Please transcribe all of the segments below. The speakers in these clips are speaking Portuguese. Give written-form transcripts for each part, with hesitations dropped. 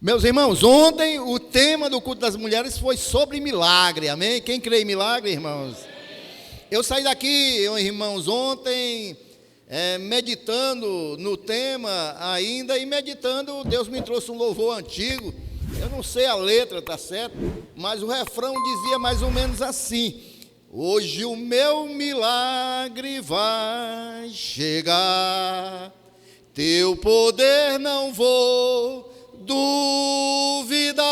Meus irmãos, ontem o tema do culto das mulheres foi sobre milagre, amém? Quem crê em milagre, irmãos? Eu saí daqui, irmãos, ontem, meditando no tema ainda e meditando, Deus me trouxe um louvor antigo, eu não sei a letra, tá certo? Mas o refrão dizia mais ou menos assim: hoje o meu milagre vai chegar, teu poder não vou duvidar.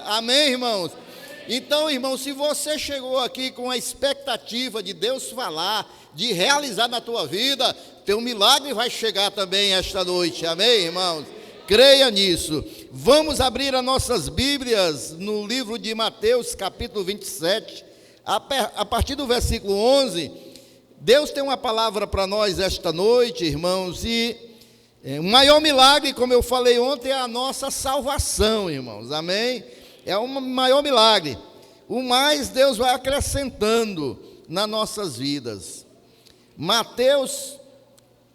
Amém, irmãos? Então, irmão, se você chegou aqui com a expectativa de Deus falar, de realizar na tua vida, teu milagre vai chegar também esta noite. Amém, irmãos? Creia nisso. Vamos abrir as nossas Bíblias no livro de Mateus, capítulo 27, a partir do versículo 11. Deus tem uma palavra para nós esta noite, irmãos, e o maior milagre, como eu falei ontem, é a nossa salvação, irmãos, amém? É o maior milagre. O mais Deus vai acrescentando nas nossas vidas. Mateus,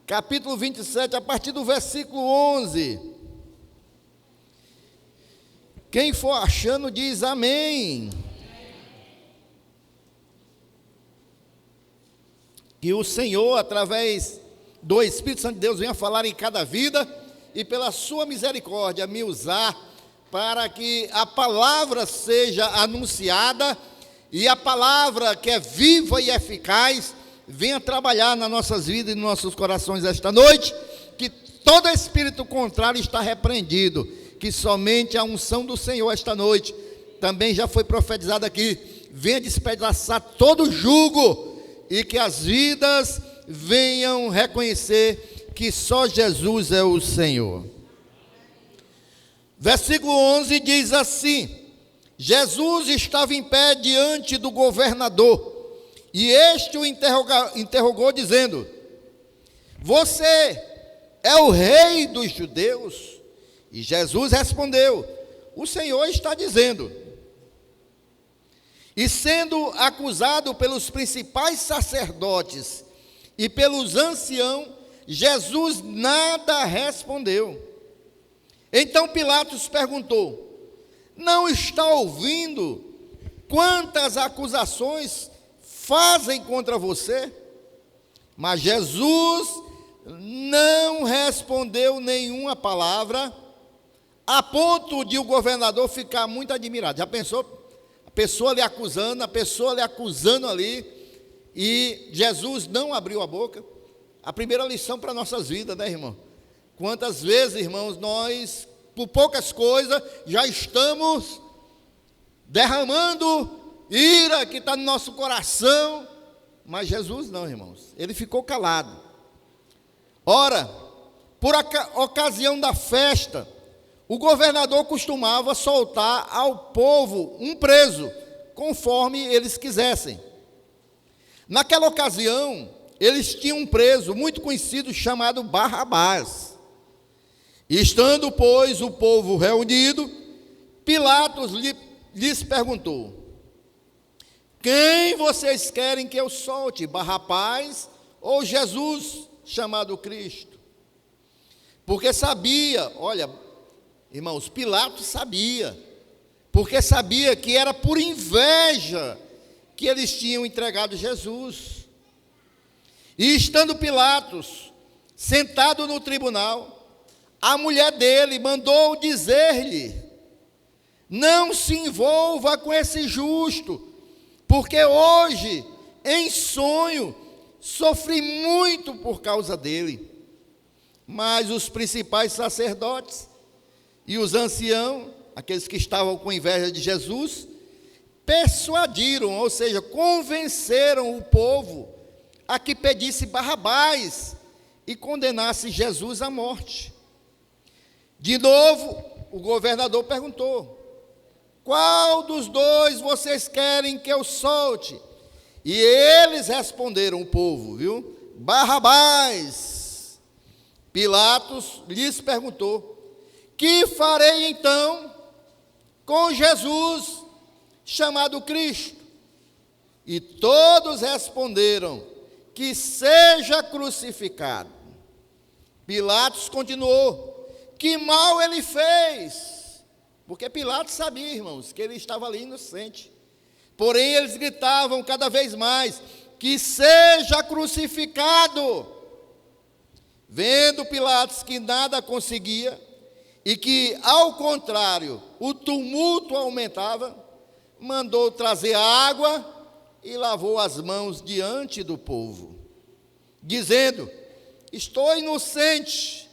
capítulo 27, a partir do versículo 11. Quem for achando diz amém. Que o Senhor, através do Espírito Santo de Deus, venha falar em cada vida e pela sua misericórdia me usar para que a palavra seja anunciada e a palavra que é viva e eficaz venha trabalhar nas nossas vidas e nos nossos corações esta noite, que todo espírito contrário está repreendido, que somente a unção do Senhor esta noite, também já foi profetizada aqui, venha despedaçar todo jugo e que as vidas venham reconhecer que só Jesus é o Senhor. Versículo 11 diz assim: Jesus estava em pé diante do governador, e este o interrogou dizendo: você é o rei dos judeus? E Jesus respondeu: o Senhor está dizendo. E sendo acusado pelos principais sacerdotes e pelos anciãos, Jesus nada respondeu. Então Pilatos perguntou: não está ouvindo quantas acusações fazem contra você? Mas Jesus não respondeu nenhuma palavra, a ponto de o governador ficar muito admirado. Já pensou? A pessoa lhe acusando ali, e Jesus não abriu a boca. A primeira lição para nossas vidas, né, irmão? Quantas vezes, irmãos, nós, por poucas coisas, já estamos derramando ira que está no nosso coração, mas Jesus não, irmãos, ele ficou calado. Ora, por ocasião da festa, o governador costumava soltar ao povo um preso, conforme eles quisessem. Naquela ocasião, eles tinham um preso muito conhecido chamado Barrabás. E estando, pois, o povo reunido, Pilatos lhes perguntou: quem vocês querem que eu solte, Barrabás ou Jesus, chamado Cristo? Porque sabia, olha, irmãos, Pilatos sabia, porque sabia que era por inveja que eles tinham entregado Jesus. E estando Pilatos sentado no tribunal, a mulher dele mandou dizer-lhe: não se envolva com esse justo, porque hoje, em sonho, sofri muito por causa dele. Mas os principais sacerdotes e os anciãos, aqueles que estavam com inveja de Jesus, persuadiram, ou seja, convenceram o povo a que pedisse Barrabás e condenasse Jesus à morte. De novo, o governador perguntou: qual dos dois vocês querem que eu solte? E eles responderam, o povo, viu? Barrabás. Pilatos lhes perguntou: que farei então com Jesus, chamado Cristo? E todos responderam: que seja crucificado. Pilatos continuou: que mal ele fez. Porque Pilatos sabia, irmãos, que ele estava ali inocente. Porém, eles gritavam cada vez mais: que seja crucificado. Vendo Pilatos que nada conseguia, e que, ao contrário, o tumulto aumentava, mandou trazer água e lavou as mãos diante do povo, dizendo: estou inocente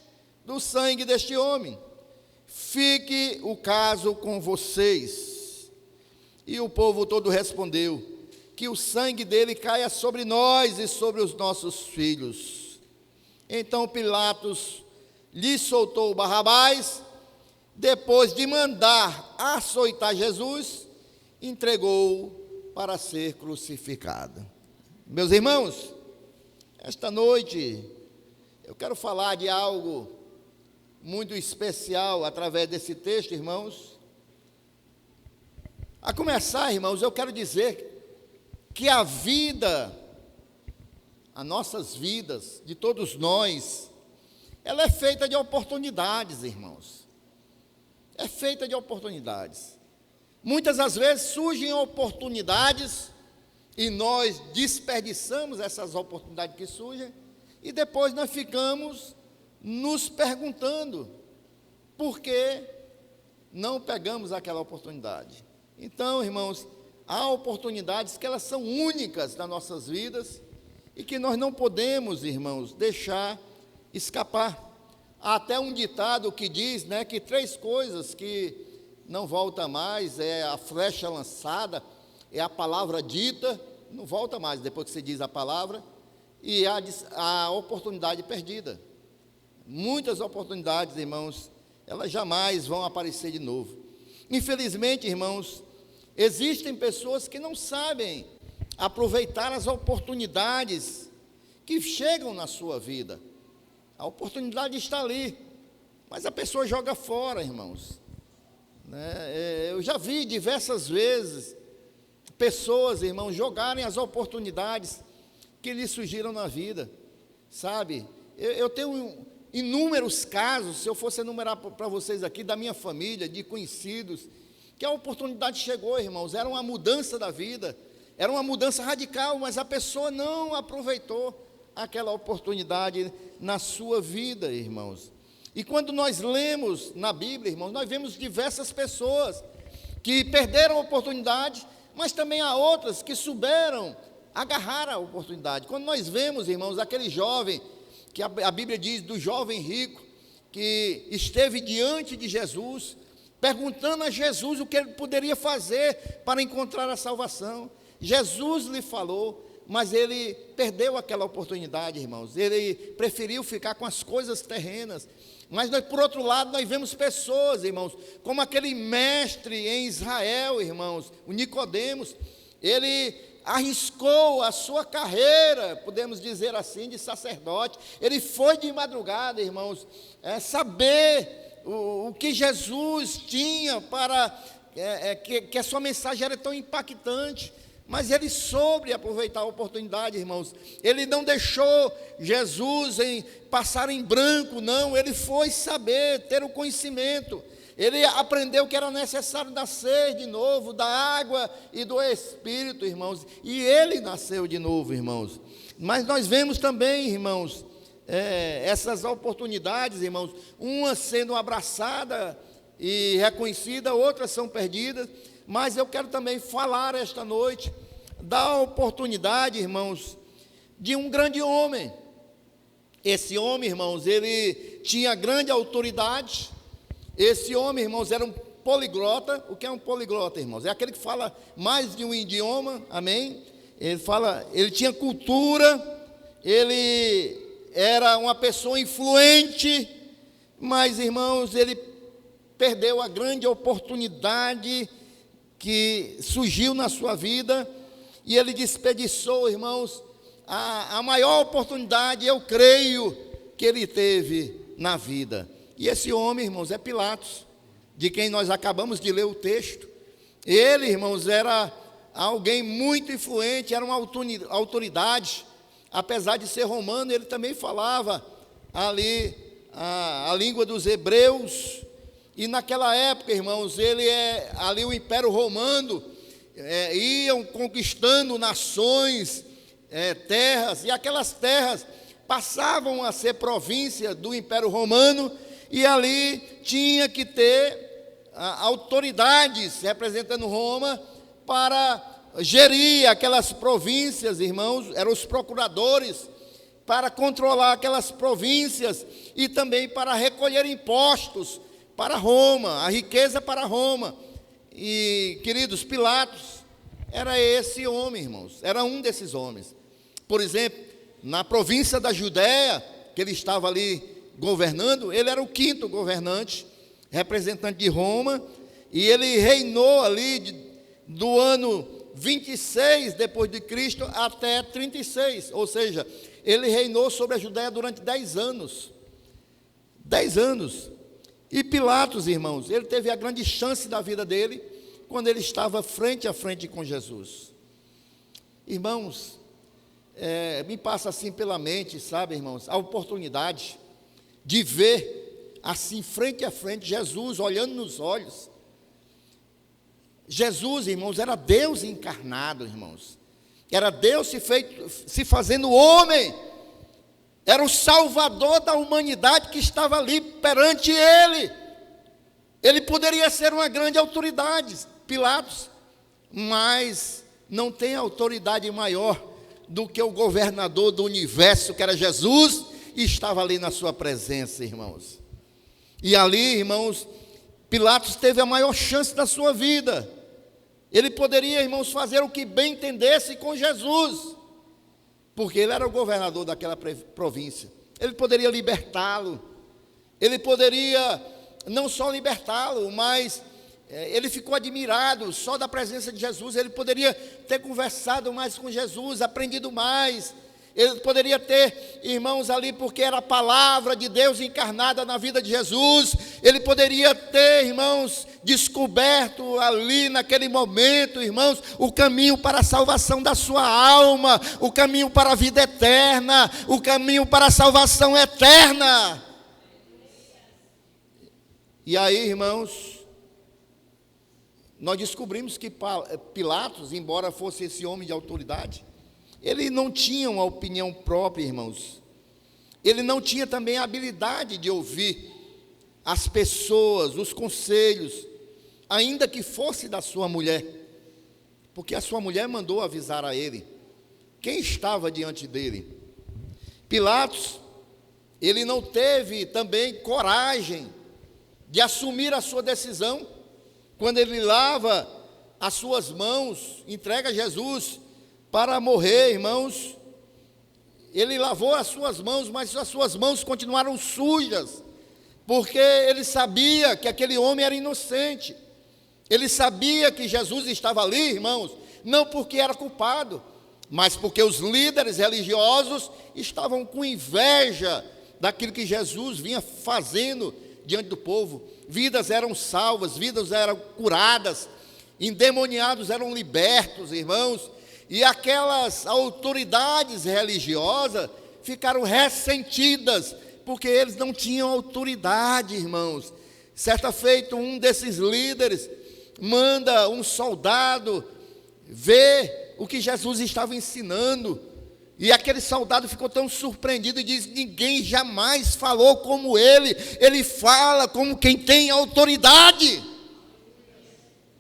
do sangue deste homem, fique o caso com vocês. E o povo todo respondeu: que o sangue dele caia sobre nós e sobre os nossos filhos. Então Pilatos lhe soltou Barrabás, depois de mandar açoitar Jesus, entregou-o para ser crucificado. Meus irmãos, esta noite eu quero falar de algo muito especial através desse texto, irmãos. A começar, irmãos, eu quero dizer que a vida, as nossas vidas, de todos nós, ela é feita de oportunidades, irmãos. É feita de oportunidades. Muitas das vezes surgem oportunidades e nós desperdiçamos essas oportunidades que surgem e depois nós ficamos nos perguntando por que não pegamos aquela oportunidade. Então, irmãos, há oportunidades que elas são únicas nas nossas vidas e que nós não podemos, irmãos, deixar escapar. Há até um ditado que diz, né, que 3 coisas que não volta mais: é a flecha lançada, é a palavra dita, não volta mais depois que você diz a palavra, e a oportunidade perdida. Muitas oportunidades, irmãos, elas jamais vão aparecer de novo. Infelizmente, irmãos, existem pessoas que não sabem aproveitar as oportunidades que chegam na sua vida. A oportunidade está ali, mas a pessoa joga fora, irmãos. Eu já vi diversas vezes pessoas, irmãos, jogarem as oportunidades que lhes surgiram na vida, sabe? Eu tenho inúmeros casos, se eu fosse enumerar para vocês aqui, da minha família, de conhecidos, que a oportunidade chegou, irmãos, era uma mudança da vida, era uma mudança radical, mas a pessoa não aproveitou aquela oportunidade na sua vida, irmãos. E quando nós lemos na Bíblia, irmãos, nós vemos diversas pessoas que perderam a oportunidade, mas também há outras que souberam agarrar a oportunidade. Quando nós vemos, irmãos, aquele jovem, que a Bíblia diz do jovem rico, que esteve diante de Jesus, perguntando a Jesus o que ele poderia fazer para encontrar a salvação. Jesus lhe falou, mas ele perdeu aquela oportunidade, irmãos. Ele preferiu ficar com as coisas terrenas. Mas nós, por outro lado, nós vemos pessoas, irmãos, como aquele mestre em Israel, irmãos, o Nicodemos. Ele arriscou a sua carreira, podemos dizer assim, de sacerdote. Ele foi de madrugada, irmãos, saber o que Jesus tinha para que a sua mensagem era tão impactante. Mas ele soube aproveitar a oportunidade, irmãos. Ele não deixou Jesus passar em branco, não. Ele foi saber, ter o conhecimento. Ele aprendeu que era necessário nascer de novo da água e do Espírito, irmãos. E ele nasceu de novo, irmãos. Mas nós vemos também, irmãos, essas oportunidades, irmãos, umas sendo abraçadas e reconhecidas, outras são perdidas. Mas eu quero também falar esta noite da oportunidade, irmãos, de um grande homem. Esse homem, irmãos, ele tinha grande autoridade. Esse homem, irmãos, era um poliglota. O que é um poliglota, irmãos? É aquele que fala mais de um idioma, amém? Ele tinha cultura, ele era uma pessoa influente, mas, irmãos, ele perdeu a grande oportunidade que surgiu na sua vida, e ele desperdiçou, irmãos, a maior oportunidade, eu creio, que ele teve na vida. E esse homem, irmãos, é Pilatos, de quem nós acabamos de ler o texto. Ele, irmãos, era alguém muito influente, era uma autoridade, apesar de ser romano, ele também falava ali a língua dos hebreus, e naquela época, irmãos, ali o Império Romano, iam conquistando nações, terras, e aquelas terras passavam a ser província do Império Romano, e ali tinha que ter autoridades representando Roma para gerir aquelas províncias, irmãos, eram os procuradores, para controlar aquelas províncias e também para recolher impostos para Roma, a riqueza para Roma. E, queridos, Pilatos era esse homem, irmãos, era um desses homens. Por exemplo, na província da Judéia, que ele estava ali governando, ele era o 5º governante, representante de Roma, e ele reinou ali do ano 26 depois de Cristo até 36, ou seja, ele reinou sobre a Judéia durante 10 anos. 10 anos. E Pilatos, irmãos, ele teve a grande chance da vida dele quando ele estava frente a frente com Jesus. Irmãos, me passa assim pela mente, sabe, irmãos, a oportunidade de ver assim frente a frente Jesus olhando nos olhos. Jesus, irmãos, era Deus encarnado, irmãos. Era Deus se fazendo homem. Era o Salvador da humanidade que estava ali perante ele. Ele poderia ser uma grande autoridade, Pilatos, mas não tem autoridade maior do que o governador do universo, que era Jesus, e estava ali na sua presença, irmãos. E ali, irmãos, Pilatos teve a maior chance da sua vida. Ele poderia, irmãos, fazer o que bem entendesse com Jesus, porque ele era o governador daquela província. Ele poderia libertá-lo, ele poderia não só libertá-lo, mas ele ficou admirado só da presença de Jesus. Ele poderia ter conversado mais com Jesus, aprendido mais. Ele poderia ter, irmãos, ali, porque era a palavra de Deus encarnada na vida de Jesus. Ele poderia ter, irmãos, descoberto ali naquele momento, irmãos, o caminho para a salvação da sua alma, o caminho para a vida eterna, o caminho para a salvação eterna. E aí, irmãos, nós descobrimos que Pilatos, embora fosse esse homem de autoridade, ele não tinha uma opinião própria, irmãos. Ele não tinha também a habilidade de ouvir as pessoas, os conselhos, ainda que fosse da sua mulher, porque a sua mulher mandou avisar a ele quem estava diante dele. Pilatos, ele não teve também coragem de assumir a sua decisão, quando ele lava as suas mãos, entrega Jesus para morrer, irmãos. Ele lavou as suas mãos, mas as suas mãos continuaram sujas, porque ele sabia que aquele homem era inocente. Ele sabia que Jesus estava ali, irmãos, não porque era culpado, mas porque os líderes religiosos estavam com inveja daquilo que Jesus vinha fazendo diante do povo. Vidas eram salvas, vidas eram curadas, endemoniados eram libertos, irmãos. E aquelas autoridades religiosas ficaram ressentidas, porque eles não tinham autoridade, irmãos. Certa feita, um desses líderes manda um soldado ver o que Jesus estava ensinando. E aquele soldado ficou tão surpreendido e diz: ninguém jamais falou como ele. Ele fala como quem tem autoridade.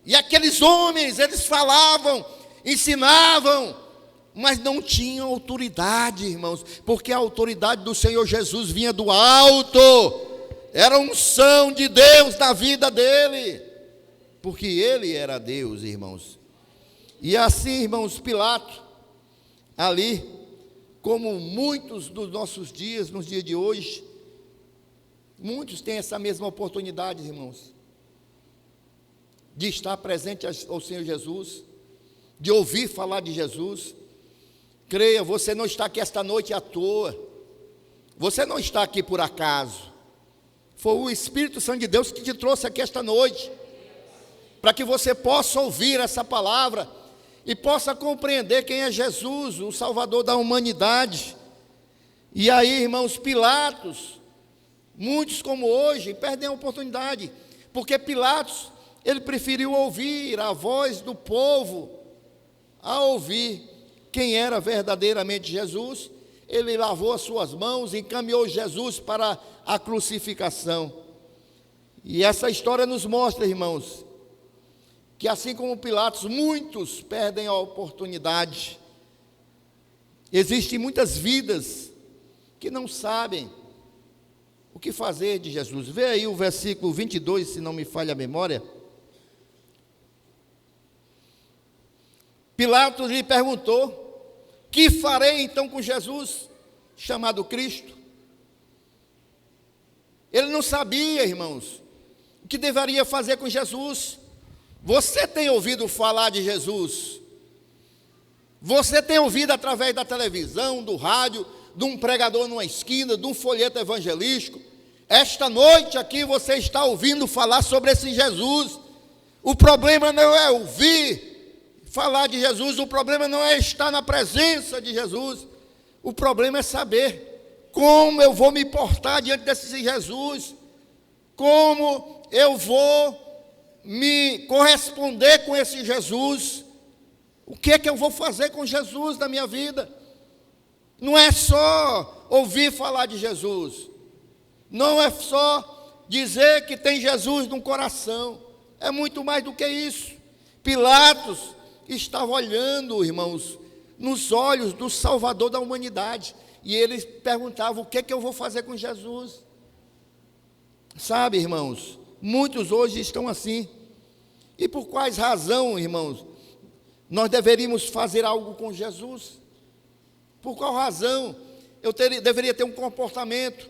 E aqueles homens, eles falavam, ensinavam, mas não tinham autoridade, irmãos, porque a autoridade do Senhor Jesus vinha do alto. Era a unção de Deus na vida dele, porque ele era Deus, irmãos. E assim, irmãos, Pilatos, ali, como muitos dos nossos dias, nos dias de hoje, muitos têm essa mesma oportunidade, irmãos, de estar presente ao Senhor Jesus, de ouvir falar de Jesus. Creia, você não está aqui esta noite à toa, você não está aqui por acaso. Foi o Espírito Santo de Deus que te trouxe aqui esta noite, para que você possa ouvir essa palavra e possa compreender quem é Jesus, o Salvador da humanidade. E aí, irmãos, Pilatos, Muitos, como hoje, perdem a oportunidade, porque Pilatos, ele preferiu ouvir a voz do povo, a ouvir quem era verdadeiramente Jesus. Ele lavou as suas mãos e encaminhou Jesus para a crucificação. E essa história nos mostra, irmãos, que assim como Pilatos, muitos perdem a oportunidade. Existem muitas vidas que não sabem o que fazer de Jesus. Vê aí o versículo 22, se não me falha a memória. Pilatos lhe perguntou: que farei então com Jesus, chamado Cristo? Ele não sabia, irmãos, o que deveria fazer com Jesus. Você tem ouvido falar de Jesus? Você tem ouvido através da televisão, do rádio, de um pregador numa esquina, de um folheto evangelístico? Esta noite aqui você está ouvindo falar sobre esse Jesus. O problema não é ouvir falar de Jesus, o problema não é estar na presença de Jesus, o problema é saber como eu vou me portar diante desse Jesus, como eu vou me corresponder com esse Jesus, o que é que eu vou fazer com Jesus na minha vida. Não é só ouvir falar de Jesus, não é só dizer que tem Jesus no coração, é muito mais do que isso. Pilatos estava olhando, irmãos, nos olhos do Salvador da humanidade, e ele perguntava: o que é que eu vou fazer com Jesus? Sabe, irmãos, muitos hoje estão assim. E por quais razão, irmãos, nós deveríamos fazer algo com Jesus? Por qual razão eu deveria ter um comportamento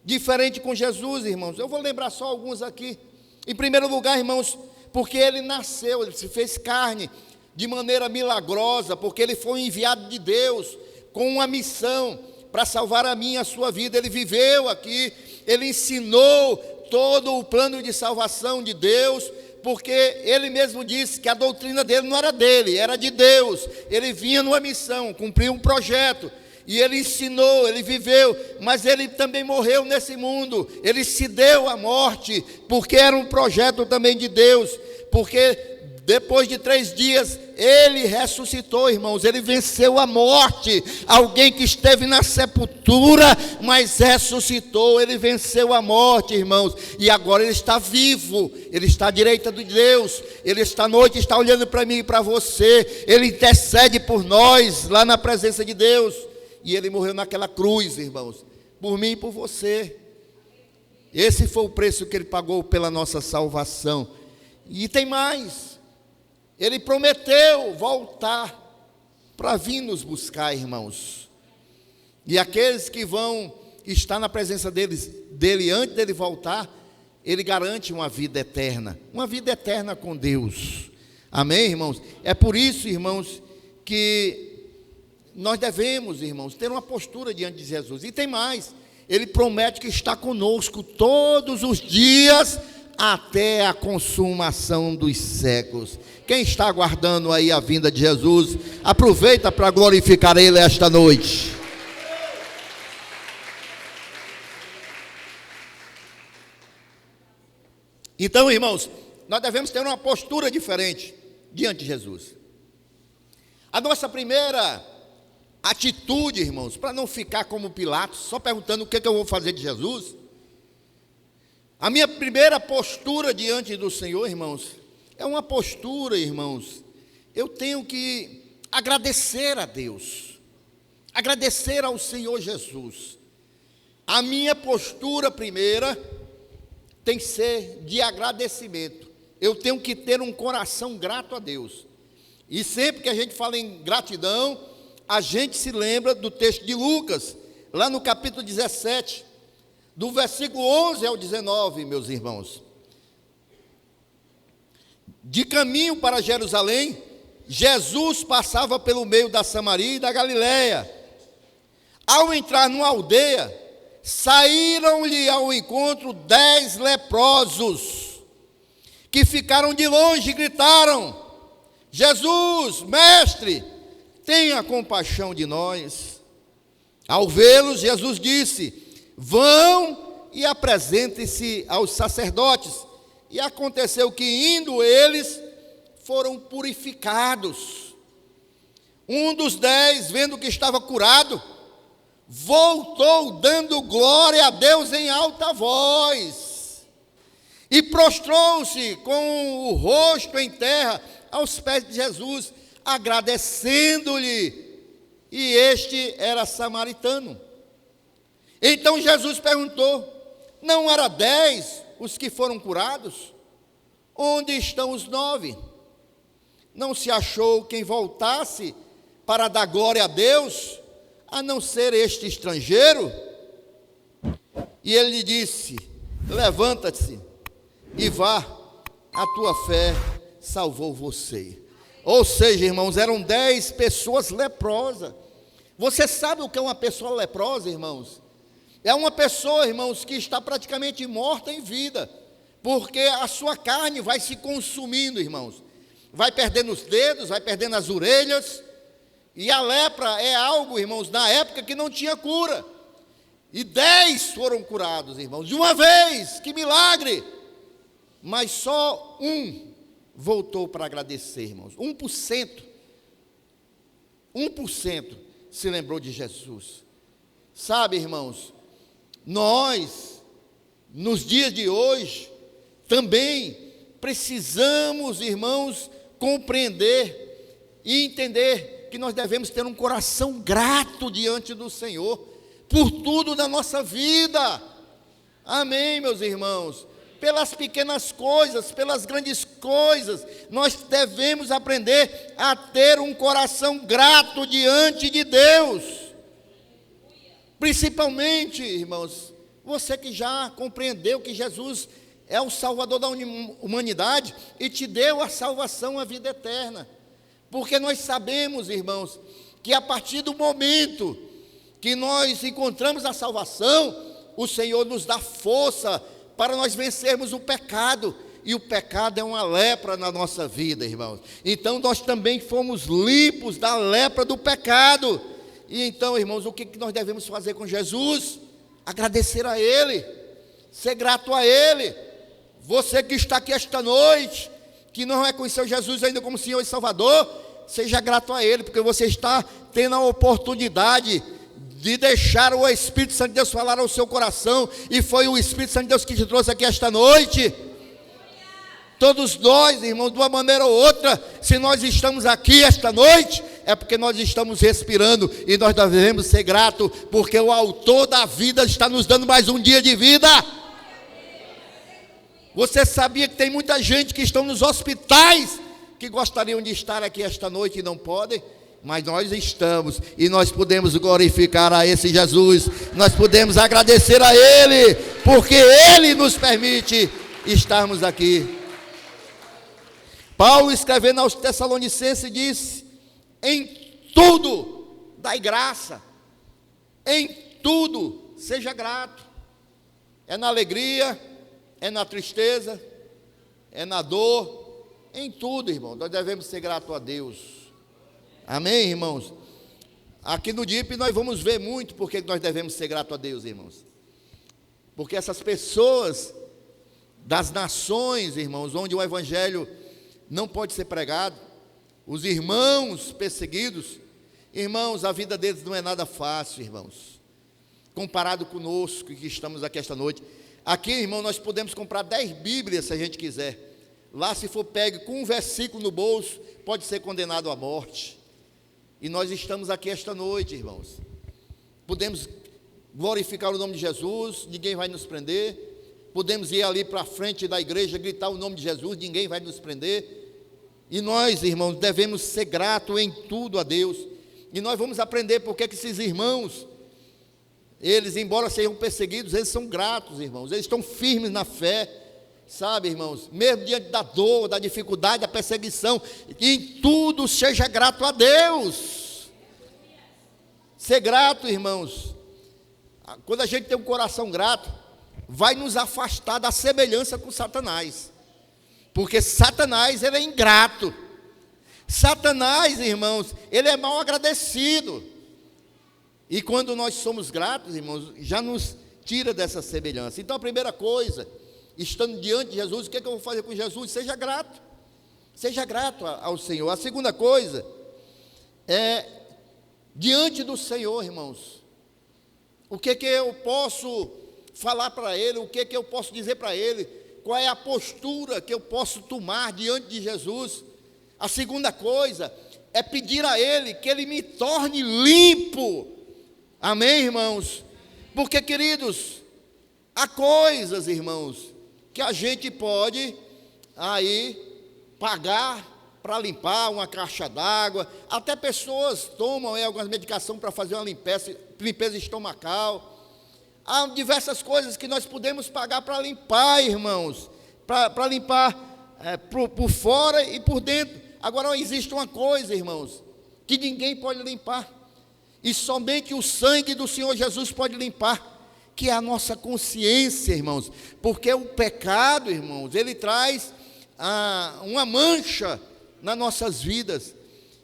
diferente com Jesus, irmãos? Eu vou lembrar só alguns aqui. Em primeiro lugar, irmãos, porque ele nasceu, ele se fez carne de maneira milagrosa, porque ele foi enviado de Deus com uma missão para salvar a minha e a sua vida. Ele viveu aqui, ele ensinou todo o plano de salvação de Deus, porque ele mesmo disse que a doutrina dele não era dele, era de Deus. Ele vinha numa missão, cumpria um projeto, e ele ensinou, ele viveu, mas ele também morreu nesse mundo. Ele se deu à morte, porque era um projeto também de Deus, porque depois de 3 dias, ele ressuscitou, irmãos. Ele venceu a morte. Alguém que esteve na sepultura, mas ressuscitou. Ele venceu a morte, irmãos. E agora ele está vivo. Ele está à direita de Deus. Ele esta noite está olhando para mim e para você. Ele intercede por nós, lá na presença de Deus. E ele morreu naquela cruz, irmãos, por mim e por você. Esse foi o preço que ele pagou pela nossa salvação. E tem mais. Ele prometeu voltar para vir nos buscar, irmãos. E aqueles que vão estar na presença dele antes dele voltar, ele garante uma vida eterna com Deus. Amém, irmãos? É por isso, irmãos, que nós devemos, irmãos, ter uma postura diante de Jesus. E tem mais, ele promete que está conosco todos os dias até a consumação dos séculos. Quem está aguardando aí a vinda de Jesus, aproveita para glorificar Ele esta noite. Então, irmãos, nós devemos ter uma postura diferente diante de Jesus. A nossa primeira atitude, irmãos, para não ficar como Pilatos, só perguntando o que eu vou fazer de Jesus. A minha primeira postura diante do Senhor, irmãos, é uma postura, irmãos, eu tenho que agradecer a Deus, agradecer ao Senhor Jesus. A minha postura primeira tem que ser de agradecimento. Eu tenho que ter um coração grato a Deus. E sempre que a gente fala em gratidão, a gente se lembra do texto de Lucas, lá no capítulo 17, do versículo 11 ao 19, meus irmãos. De caminho para Jerusalém, Jesus passava pelo meio da Samaria e da Galiléia. Ao entrar numa aldeia, saíram-lhe ao encontro 10 leprosos, que ficaram de longe e gritaram: Jesus, mestre, tenha compaixão de nós. Ao vê-los, Jesus disse: vão e apresente-se aos sacerdotes. E aconteceu que, indo eles, foram purificados. Um dos 10, vendo que estava curado, voltou dando glória a Deus em alta voz, e prostrou-se com o rosto em terra aos pés de Jesus, agradecendo-lhe, e este era samaritano. Então Jesus perguntou: não era 10 os que foram curados? Onde estão os 9? Não se achou quem voltasse para dar glória a Deus, a não ser este estrangeiro? E ele lhe disse: levanta-te e vá, a tua fé salvou você. Ou seja, irmãos, eram 10 pessoas leprosas. Você sabe o que é uma pessoa leprosa, irmãos? É uma pessoa, irmãos, que está praticamente morta em vida, porque a sua carne vai se consumindo, irmãos. Vai perdendo os dedos, vai perdendo as orelhas. E a lepra é algo, irmãos, na época que não tinha cura. E 10 foram curados, irmãos, de uma vez. Que milagre! Mas só um voltou para agradecer, irmãos. 1% se lembrou de Jesus. Sabe, irmãos, nós, nos dias de hoje, também precisamos, irmãos, compreender e entender que nós devemos ter um coração grato diante do Senhor, por tudo da nossa vida. Amém, meus irmãos? Pelas pequenas coisas, pelas grandes coisas, nós devemos aprender a ter um coração grato diante de Deus. Principalmente, irmãos, você que já compreendeu que Jesus é o Salvador da humanidade e te deu a salvação, a vida eterna. Porque nós sabemos, irmãos, que a partir do momento que nós encontramos a salvação, o Senhor nos dá força para nós vencermos o pecado. E o pecado é uma lepra na nossa vida, irmãos. Então nós também fomos limpos da lepra do pecado. E então, irmãos, o que nós devemos fazer com Jesus? Agradecer a Ele, ser grato a Ele. Você que está aqui esta noite, que não reconheceu Jesus ainda como Senhor e Salvador, seja grato a Ele, porque você está tendo a oportunidade de deixar o Espírito Santo de Deus falar ao seu coração, e foi o Espírito Santo de Deus que te trouxe aqui esta noite. Todos nós, irmãos, de uma maneira ou outra, se nós estamos aqui esta noite, é porque nós estamos respirando, e nós devemos ser gratos, porque o autor da vida está nos dando mais um dia de vida. Você sabia que tem muita gente que estão nos hospitais, que gostariam de estar aqui esta noite e não podem? Mas nós estamos, e nós podemos glorificar a esse Jesus, nós podemos agradecer a Ele, porque Ele nos permite estarmos aqui. Paulo, escrevendo aos Tessalonicenses, disse: em tudo dai graça, em tudo seja grato. É na alegria, é na tristeza, é na dor, em tudo, irmão, nós devemos ser gratos a Deus. Amém, irmãos? Aqui no DIP nós vamos ver muito porque nós devemos ser gratos a Deus, irmãos. Porque essas pessoas das nações, irmãos, onde o Evangelho não pode ser pregado, os irmãos perseguidos, irmãos, a vida deles não é nada fácil, irmãos, comparado conosco que estamos aqui esta noite. Aqui, irmão, nós podemos comprar 10 Bíblias se a gente quiser. Lá, se for pegue com um versículo no bolso, pode ser condenado à morte. E nós estamos aqui esta noite, irmãos. Podemos glorificar o nome de Jesus, ninguém vai nos prender. Podemos ir ali para a frente da igreja, gritar o nome de Jesus, ninguém vai nos prender. E nós, irmãos, devemos ser gratos em tudo a Deus. E nós vamos aprender porque que esses irmãos, eles, embora sejam perseguidos, eles são gratos, irmãos. Eles estão firmes na fé, sabe, irmãos? Mesmo diante da dor, da dificuldade, da perseguição, em tudo seja grato a Deus. Ser grato, irmãos, quando a gente tem um coração grato, vai nos afastar da semelhança com Satanás. Porque Satanás, ele é ingrato. Satanás, irmãos, ele é mal agradecido. E quando nós somos gratos, irmãos, já nos tira dessa semelhança. Então a primeira coisa, estando diante de Jesus, o que é que eu vou fazer com Jesus? Seja grato. Seja grato ao Senhor. A segunda coisa é diante do Senhor, irmãos. O que é que eu posso falar para Ele? O que é que eu posso dizer para Ele? Qual é a postura que eu posso tomar diante de Jesus? A segunda coisa é pedir a Ele que Ele me torne limpo. Amém, irmãos? Porque, queridos, há coisas, irmãos, que a gente pode aí pagar para limpar uma caixa d'água. Até pessoas tomam algumas medicações para fazer uma limpeza estomacal. Há diversas coisas que nós podemos pagar para limpar, irmãos, para limpar por fora e por dentro. Agora, existe uma coisa, irmãos, que ninguém pode limpar, e somente o sangue do Senhor Jesus pode limpar, que é a nossa consciência, irmãos, porque o pecado, irmãos, ele traz uma mancha nas nossas vidas,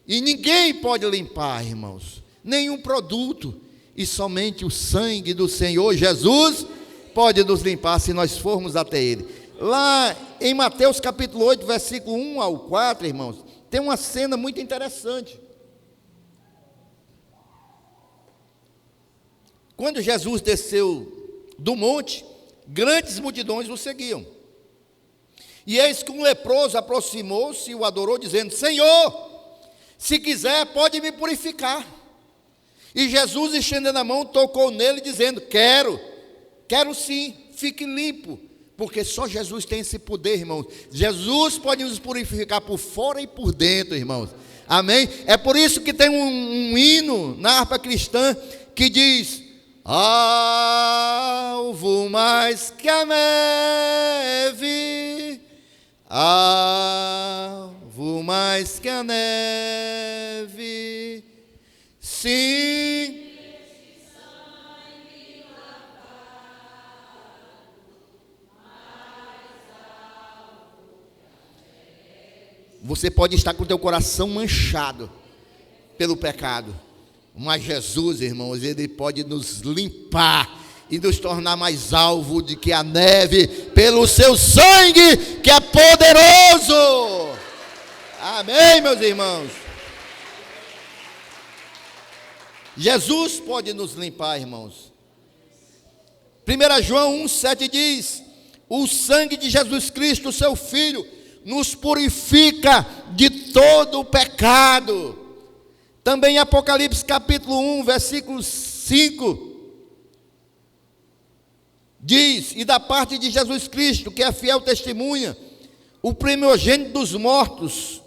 e ninguém pode limpar, irmãos, nenhum produto, e somente o sangue do Senhor Jesus pode nos limpar se nós formos até Ele. Lá em Mateus capítulo 8, versículo 1 ao 4, irmãos, tem uma cena muito interessante. Quando Jesus desceu do monte, grandes multidões o seguiam. E eis que um leproso aproximou-se e o adorou, dizendo: Senhor, se quiser, pode me purificar. E Jesus, estendendo a mão, tocou nele, dizendo: quero sim, fique limpo. Porque só Jesus tem esse poder, irmãos. Jesus pode nos purificar por fora e por dentro, irmãos. Amém? É por isso que tem um hino na harpa cristã que diz: alvo mais que a neve, alvo mais que a neve, sim. Você pode estar com o teu coração manchado pelo pecado, mas Jesus, irmãos, Ele pode nos limpar e nos tornar mais alvo de que a neve, pelo seu sangue, que é poderoso. Amém, meus irmãos? Jesus pode nos limpar, irmãos. 1 João 1,7 diz: o sangue de Jesus Cristo, seu Filho, nos purifica de todo o pecado. Também Apocalipse capítulo 1, versículo 5, diz: e da parte de Jesus Cristo, que é fiel testemunha, o primogênito dos mortos,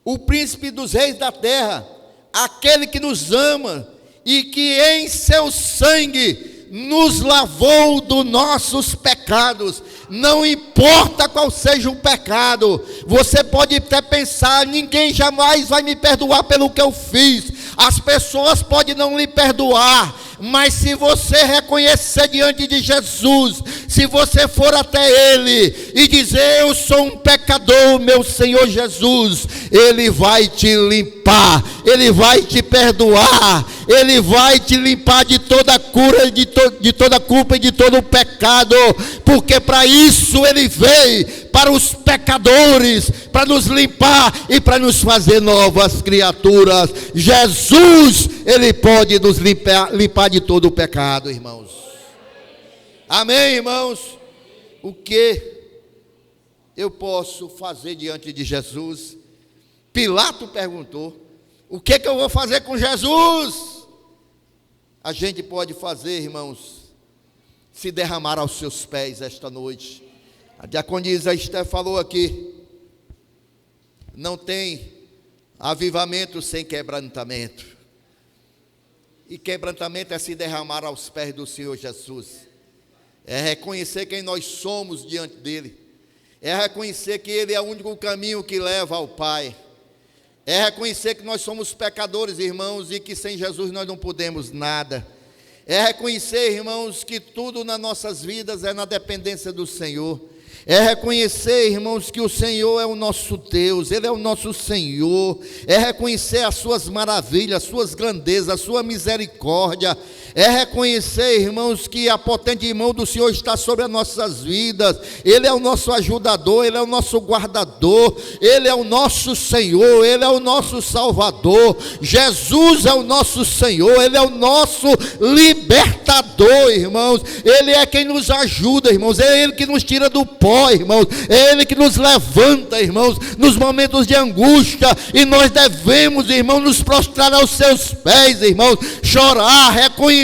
o príncipe dos reis da terra, aquele que nos ama e que em seu sangue nos lavou dos nossos pecados. Não importa qual seja o pecado, você pode até pensar: ninguém jamais vai me perdoar pelo que eu fiz, as pessoas podem não lhe perdoar, mas se você reconhecer diante de Jesus, se você for até Ele e dizer: eu sou um pecador, meu Senhor Jesus, Ele vai te limpar, Ele vai te perdoar, Ele vai te limpar de toda cura, de toda culpa e de todo o pecado, porque para isso Ele veio, para os pecadores, para nos limpar e para nos fazer novas criaturas. Jesus, Ele pode nos limpar de todo o pecado, irmãos. Amém, irmãos? O que eu posso fazer diante de Jesus? Pilato perguntou: o que eu vou fazer com Jesus? A gente pode fazer, irmãos, se derramar aos seus pés esta noite. A diaconisa Esther falou aqui: não tem avivamento sem quebrantamento. E quebrantamento é se derramar aos pés do Senhor Jesus. É reconhecer quem nós somos diante dEle. É reconhecer que Ele é o único caminho que leva ao Pai. É reconhecer que nós somos pecadores, irmãos, e que sem Jesus nós não podemos nada. É reconhecer, irmãos, que tudo nas nossas vidas é na dependência do Senhor. É reconhecer, irmãos, que o Senhor é o nosso Deus, Ele é o nosso Senhor. É reconhecer as suas maravilhas, as suas grandezas, a sua misericórdia. É reconhecer, irmãos, que a potente mão do Senhor está sobre as nossas vidas. Ele é o nosso ajudador, Ele é o nosso guardador, Ele é o nosso Senhor, Ele é o nosso Salvador. Jesus é o nosso Senhor, Ele é o nosso libertador, irmãos. Ele é quem nos ajuda, irmãos. É Ele que nos tira do pó, irmãos. É Ele que nos levanta, irmãos, nos momentos de angústia. E nós devemos, irmãos, nos prostrar aos seus pés, irmãos, chorar, reconhecer,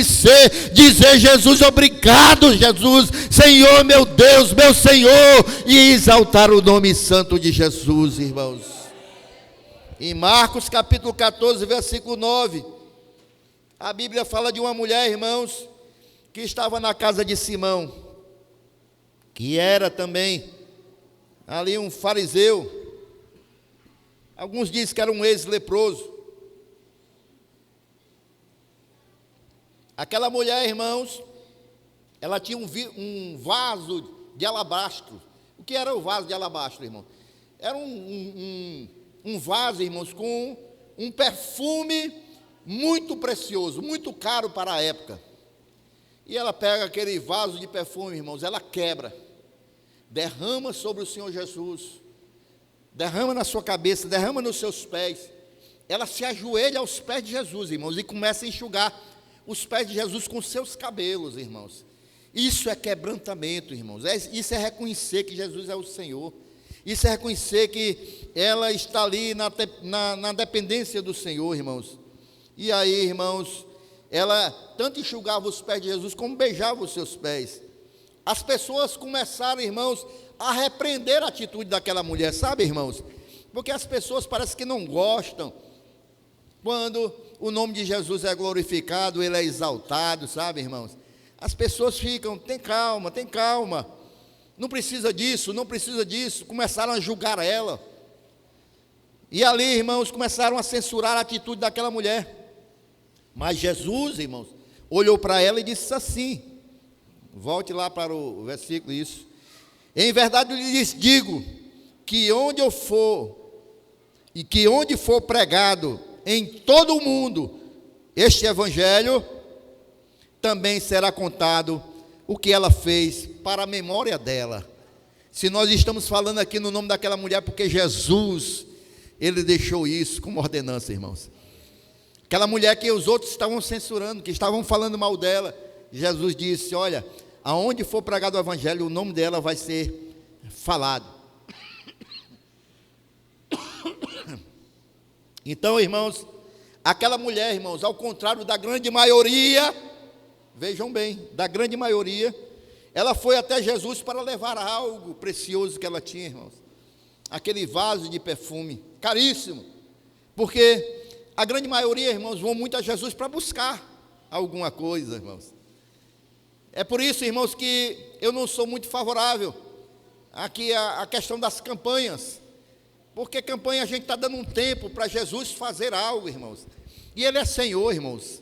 dizer: Jesus, obrigado, Jesus, Senhor, meu Deus, meu Senhor, e exaltar o nome santo de Jesus, irmãos. Em Marcos capítulo 14, versículo 9, a Bíblia fala de uma mulher, irmãos, que estava na casa de Simão, que era também ali um fariseu. Alguns dizem que era um ex-leproso. Aquela mulher, irmãos, ela tinha um vaso de alabastro. O que era o vaso de alabastro, irmão? Era um vaso, irmãos, com um perfume muito precioso, muito caro para a época. E ela pega aquele vaso de perfume, irmãos, ela quebra, derrama sobre o Senhor Jesus, derrama na sua cabeça, derrama nos seus pés. Ela se ajoelha aos pés de Jesus, irmãos, e começa a enxugar os pés de Jesus com seus cabelos, irmãos. Isso é quebrantamento, irmãos. Isso é reconhecer que Jesus é o Senhor. Isso é reconhecer que ela está ali na dependência do Senhor, irmãos. E aí, irmãos, ela tanto enxugava os pés de Jesus como beijava os seus pés. As pessoas começaram, irmãos, a repreender a atitude daquela mulher, sabe, irmãos? Porque as pessoas parecem que não gostam quando o nome de Jesus é glorificado, Ele é exaltado, sabe, irmãos? As pessoas ficam: tem calma, não precisa disso, começaram a julgar ela. E ali, irmãos, começaram a censurar a atitude daquela mulher. Mas Jesus, irmãos, olhou para ela e disse assim, volte lá para o versículo, isso: em verdade eu lhes digo, que onde eu for, e que onde for pregado em todo o mundo este evangelho, também será contado o que ela fez para a memória dela. Se nós estamos falando aqui no nome daquela mulher, porque Jesus, Ele deixou isso como ordenança, irmãos. Aquela mulher que os outros estavam censurando, que estavam falando mal dela, Jesus disse: olha, aonde for pregado o evangelho, o nome dela vai ser falado. Então, irmãos, aquela mulher, irmãos, ao contrário da grande maioria, vejam bem, da grande maioria, ela foi até Jesus para levar algo precioso que ela tinha, irmãos. Aquele vaso de perfume, caríssimo. Porque a grande maioria, irmãos, vão muito a Jesus para buscar alguma coisa, irmãos. É por isso, irmãos, que eu não sou muito favorável aqui a questão das campanhas. Porque campanha a gente está dando um tempo para Jesus fazer algo, irmãos. E Ele é Senhor, irmãos.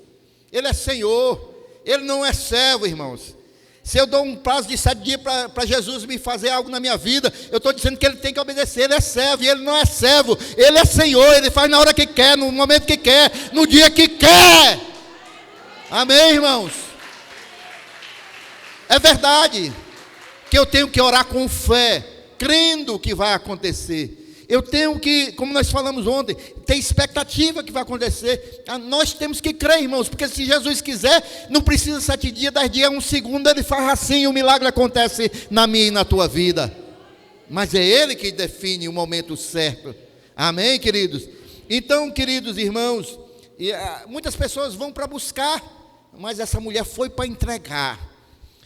Ele é Senhor. Ele não é servo, irmãos. Se eu dou um prazo de 7 dias para Jesus me fazer algo na minha vida, eu estou dizendo que Ele tem que obedecer. Ele é servo e Ele não é servo. Ele é Senhor. Ele faz na hora que quer, no momento que quer, no dia que quer. Amém, irmãos? É verdade que eu tenho que orar com fé, crendo que vai acontecer. Eu tenho que, como nós falamos ontem, ter expectativa que vai acontecer. Nós temos que crer, irmãos, porque se Jesus quiser, não precisa 7 dias, 10 dias, 1 segundo, Ele faz assim, o milagre acontece na minha e na tua vida. Mas é Ele que define o momento certo. Amém, queridos? Então, queridos irmãos, muitas pessoas vão para buscar, mas essa mulher foi para entregar.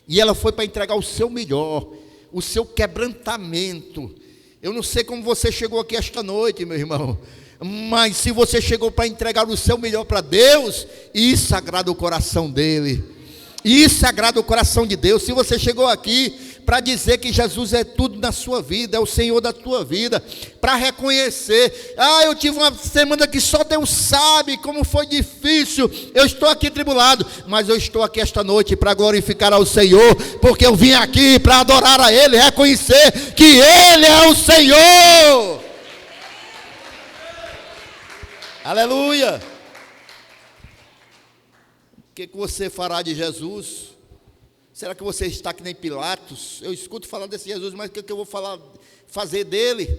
E ela foi para entregar o seu melhor, o seu quebrantamento. Eu não sei como você chegou aqui esta noite, meu irmão, mas se você chegou para entregar o seu melhor para Deus, isso agrada o coração dele, isso agrada o coração de Deus. Se você chegou aqui para dizer que Jesus é tudo na sua vida, é o Senhor da tua vida, para reconhecer. Eu tive uma semana que só Deus sabe como foi difícil, eu estou aqui tribulado, mas eu estou aqui esta noite para glorificar ao Senhor, porque eu vim aqui para adorar a Ele, reconhecer que Ele é o Senhor. Aleluia. O que você fará de Jesus? Será que você está que nem Pilatos? Eu escuto falar desse Jesus, mas o que eu vou fazer dele?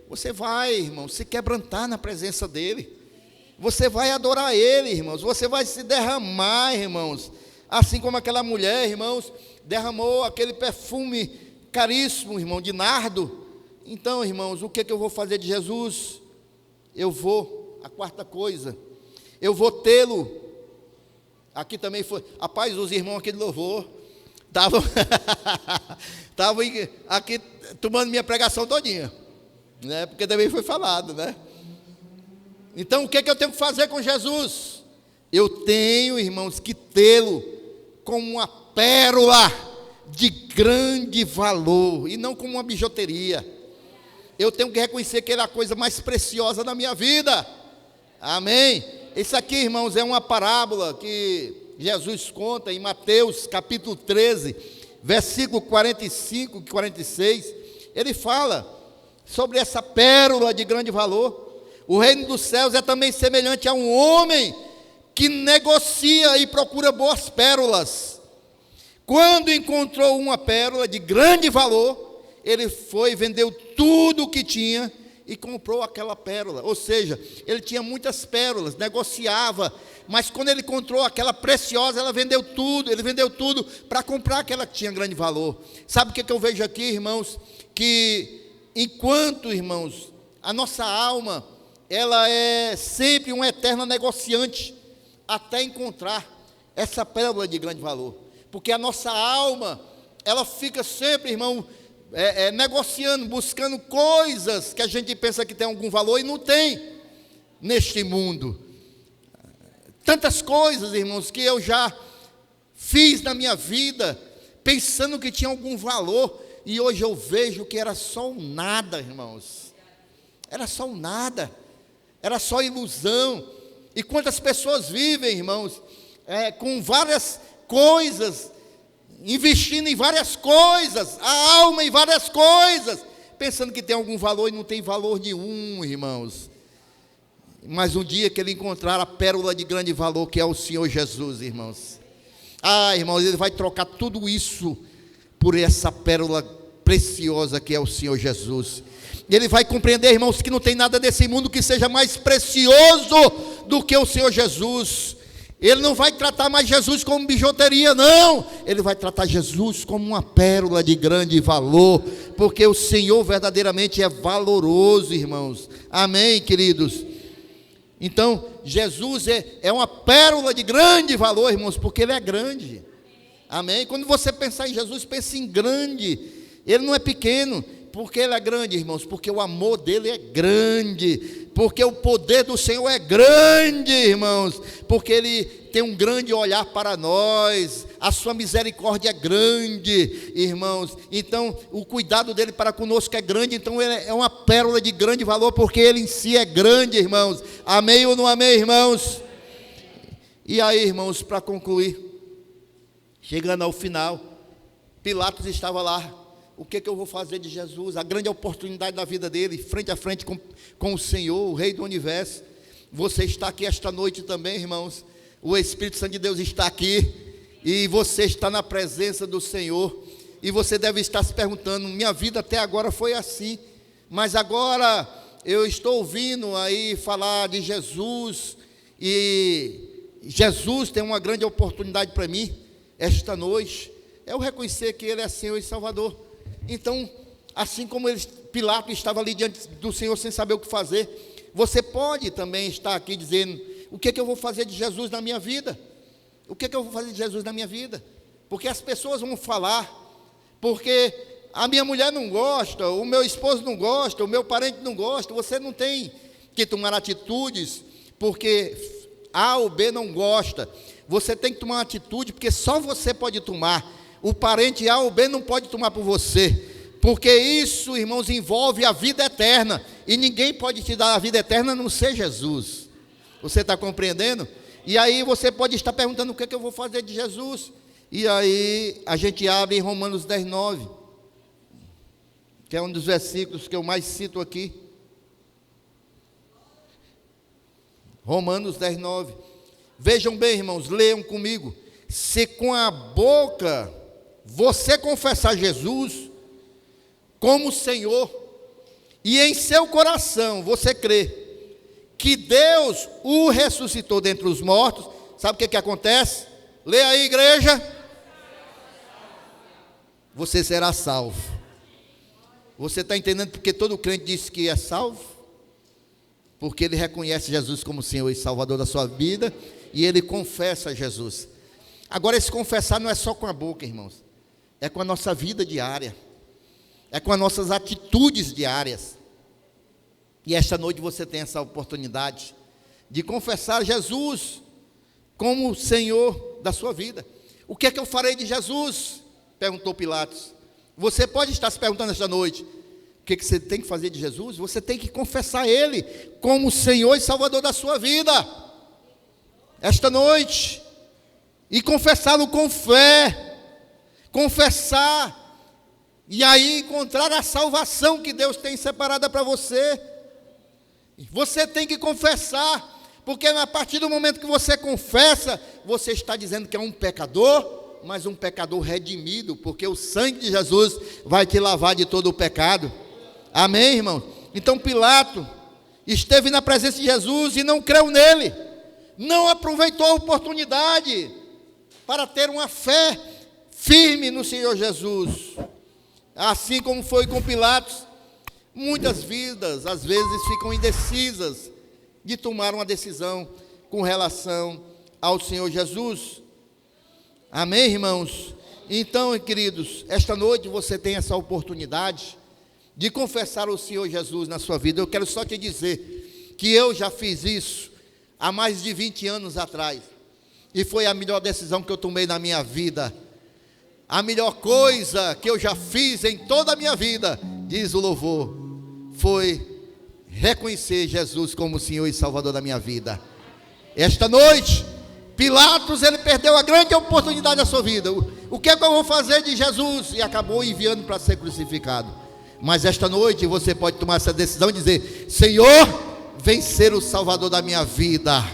Você vai, irmão, se quebrantar na presença dele. Você vai adorar ele, irmãos. Você vai se derramar, irmãos. Assim como aquela mulher, irmãos, derramou aquele perfume caríssimo, irmão, de nardo. Então, irmãos, o que eu vou fazer de Jesus? A quarta coisa, eu vou tê-lo. Aqui também foi, rapaz, os irmãos aqui de louvor estavam aqui tomando minha pregação todinha, né? Porque também foi falado, né? Então o que eu tenho que fazer com Jesus? Eu tenho, irmãos, que tê-lo como uma pérola de grande valor e não como uma bijuteria. Eu tenho que reconhecer que ele é a coisa mais preciosa da minha vida. Amém? Isso aqui, irmãos, é uma parábola que Jesus conta em Mateus capítulo 13, versículo 45 e 46. Ele fala sobre essa pérola de grande valor. O reino dos céus é também semelhante a um homem que negocia e procura boas pérolas. Quando encontrou uma pérola de grande valor, ele foi e vendeu tudo o que tinha e comprou aquela pérola. Ou seja, ele tinha muitas pérolas, negociava, mas quando ele encontrou aquela preciosa, ele vendeu tudo para comprar aquela que tinha grande valor. Sabe o que eu vejo aqui, irmãos? Que enquanto, irmãos, a nossa alma, ela é sempre uma eterna negociante, até encontrar essa pérola de grande valor, porque a nossa alma, ela fica sempre, irmão, negociando, buscando coisas que a gente pensa que tem algum valor e não tem neste mundo. Tantas coisas, irmãos, que eu já fiz na minha vida, pensando que tinha algum valor, e hoje eu vejo que era só um nada, irmãos. Era só um nada, era só ilusão. E quantas pessoas vivem, irmãos, com várias coisas, investindo em várias coisas, a alma em várias coisas, pensando que tem algum valor e não tem valor nenhum, irmãos. Mas um dia que ele encontrar a pérola de grande valor, que é o Senhor Jesus, irmãos. Irmãos, ele vai trocar tudo isso por essa pérola preciosa que é o Senhor Jesus. Ele vai compreender, irmãos, que não tem nada desse mundo que seja mais precioso do que o Senhor Jesus. Ele não vai tratar mais Jesus como bijuteria, não. Ele vai tratar Jesus como uma pérola de grande valor, porque o Senhor verdadeiramente é valoroso, irmãos. Amém, queridos? Então, Jesus é uma pérola de grande valor, irmãos, porque Ele é grande. Amém? Quando você pensar em Jesus, pense em grande. Ele não é pequeno, porque Ele é grande, irmãos, porque o amor dEle é grande, porque o poder do Senhor é grande, irmãos, porque Ele tem um grande olhar para nós, a sua misericórdia é grande, irmãos. Então, o cuidado dEle para conosco é grande, então Ele é uma pérola de grande valor, porque Ele em si é grande, irmãos. Amém ou não amém, irmãos? E aí, irmãos, para concluir, chegando ao final, Pilatos estava lá. O que eu vou fazer de Jesus? A grande oportunidade da vida dele, frente a frente com o Senhor, o Rei do Universo. Você está aqui esta noite também, irmãos. O Espírito Santo de Deus está aqui, e você está na presença do Senhor, e você deve estar se perguntando: minha vida até agora foi assim, mas agora eu estou ouvindo aí falar de Jesus, e Jesus tem uma grande oportunidade para mim, esta noite, é eu reconhecer que Ele é Senhor e Salvador. Então, assim como Pilatos estava ali diante do Senhor sem saber o que fazer, você pode também estar aqui dizendo: o que eu vou fazer de Jesus na minha vida? O que eu vou fazer de Jesus na minha vida? Porque as pessoas vão falar, porque a minha mulher não gosta, o meu esposo não gosta, o meu parente não gosta. Você não tem que tomar atitudes porque A ou B não gosta. Você tem que tomar uma atitude, porque só você pode tomar, O parente A ou B não pode tomar por você, porque isso, irmãos, envolve a vida eterna, e ninguém pode te dar a vida eterna a não ser Jesus. Você está compreendendo? E aí você pode estar perguntando: o que é que eu vou fazer de Jesus? E aí a gente abre em Romanos 10:9, que é um dos versículos que eu mais cito aqui. Romanos 10:9. Vejam bem, irmãos, leiam comigo. Se com a boca você confessar Jesus como Senhor, e em seu coração você crê que Deus o ressuscitou dentre os mortos, sabe o que acontece? Lê aí, igreja. Você será salvo. Você está entendendo porque todo crente diz que é salvo? Porque ele reconhece Jesus como Senhor e Salvador da sua vida, e ele confessa Jesus. Agora, esse confessar não é só com a boca, irmãos, é com a nossa vida diária, é com as nossas atitudes diárias. E esta noite você tem essa oportunidade de confessar Jesus como Senhor da sua vida. O que é que eu farei de Jesus? Perguntou Pilatos. Você pode estar se perguntando esta noite: o que você tem que fazer de Jesus? Você tem que confessar Ele como Senhor e Salvador da sua vida, esta noite, e confessá-lo com fé, confessar, e aí encontrar a salvação que Deus tem separada para você. Você tem que confessar, porque a partir do momento que você confessa, você está dizendo que é um pecador, mas um pecador redimido, porque o sangue de Jesus vai te lavar de todo o pecado. Amém, irmão? Então Pilatos esteve na presença de Jesus e não creu nele, não aproveitou a oportunidade para ter uma fé firme no Senhor Jesus. Assim como foi com Pilatos, muitas vidas às vezes ficam indecisas de tomar uma decisão com relação ao Senhor Jesus. Amém, irmãos? Então, queridos, esta noite você tem essa oportunidade de confessar o Senhor Jesus na sua vida. Eu quero só te dizer que eu já fiz isso há mais de 20 anos atrás, e foi a melhor decisão que eu tomei na minha vida. A melhor coisa que eu já fiz em toda a minha vida, diz o louvor, foi reconhecer Jesus como Senhor e Salvador da minha vida. Esta noite, Pilatos, ele perdeu a grande oportunidade da sua vida. O que é que eu vou fazer de Jesus? E acabou enviando para ser crucificado. Mas esta noite você pode tomar essa decisão e dizer: Senhor, vem ser o Salvador da minha vida.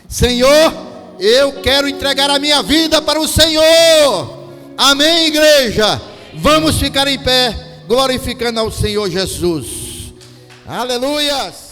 Senhor, eu quero entregar a minha vida para o Senhor. Amém, igreja? Vamos ficar em pé, glorificando ao Senhor Jesus. Aleluias!